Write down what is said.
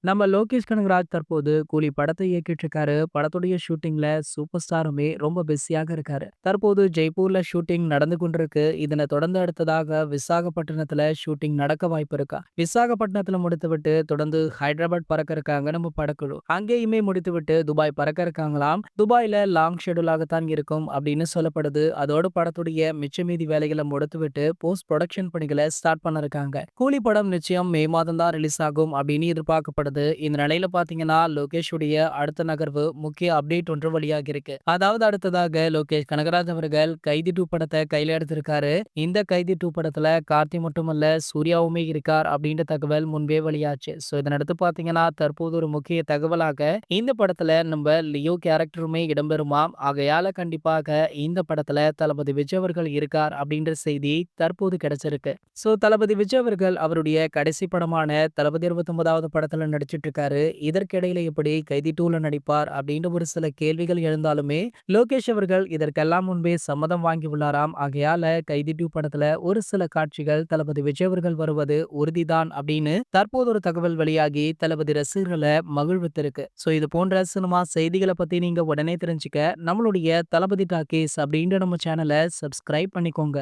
நம்ம லோகேஷ் கனகராஜ் தற்போது கூலி படத்தை இயக்கிட்டு இருக்காரு. படத்துடைய ஷூட்டிங்ல சூப்பர் ஸ்டாருமே ரொம்ப பிஸியாக இருக்காரு. தற்போது ஜெய்ப்பூர்ல ஷூட்டிங் நடந்து கொண்டிருக்கு. இதனை தொடர்ந்து அடுத்ததாக விசாகப்பட்டினத்துல ஷூட்டிங் நடக்க வாய்ப்பு இருக்கா? விசாகப்பட்டினத்துல முடித்துவிட்டு தொடர்ந்து ஹைதராபாத் பறக்க இருக்காங்க நம்ம படக்குழு. அங்கேயுமே முடித்துவிட்டு துபாய் பறக்க இருக்காங்களாம். துபாயில லாங் ஷெடியூலாகத்தான் இருக்கும் அப்படின்னு சொல்லப்படுது. அதோடு படத்துடைய மிச்ச மீதி வேலைகளை முடித்துவிட்டு போஸ்ட் ப்ரொடக்ஷன் பணிகளை ஸ்டார்ட் பண்ண இருக்காங்க. கூலி படம் நிச்சயம் மே மாதம் தான் ரிலீஸ் ஆகும் அப்படின்னு எதிர்பார்க்கப்படுது. இந்த நிலையில பாத்தீங்கன்னா லோகேஷுடைய அடுத்த நகர்வு முக்கிய அப்டேட் ஒன்று வெளியாகி இருக்கு. அதாவது அடுத்ததாக லோகேஷ் கனகராஜ் அவர்கள் கைதி 2 படத்தை கையில எடுத்திருக்காரு. இந்த கைதி 2 படத்துல கார்த்தி மட்டுமல்ல சூர்யாவுமே இருக்கார் அப்படின்ற தகவல் முன்பே வெளியாச்சு. சோ இதனடுத்து பாத்தீங்கன்னா தற்போது ஒரு முக்கிய தகவலாக இந்த படத்துல நம்ம லியோ கேரக்டருமே இடம்பெறுமாம். ஆகையால கண்டிப்பாக இந்த படத்துல தளபதி விஜய் அவர்கள் இருக்கார் அப்படின்ற செய்தி தற்போது கிடைச்சிருக்கு. சோ தளபதி விஜய் அவர்கள் அவருடைய கடைசி படமான தளபதி 29வது படத்துல நடிச்சிட்டு இருக்காரு. இதற்கிடையில எப்படி கைதி 2ல நடிப்பார் அப்படின்ற ஒரு சில கேள்விகள் எழுந்தாலுமே லோகேஷ் அவர்கள் இதற்கெல்லாம் முன்பே சம்மதம் வாங்கி உள்ளாராம். ஆகையால கைதி 2 படத்துல ஒரு சில காட்சிகள் தளபதி விஜய் அவர்கள் வருவது உறுதிதான் அப்படின்னு தற்போது ஒரு தகவல் வெளியாகி தளபதி ரசிகர்களை மகிழ்வித்திருக்கு. சோ இது போன்ற சினிமா செய்திகளை பத்தி நீங்க உடனே தெரிஞ்சுக்க நம்மளுடைய தளபதி டாக்கீஸ் அப்படின்ற நம்ம சேனலை சப்ஸ்கிரைப் பண்ணிக்கோங்க.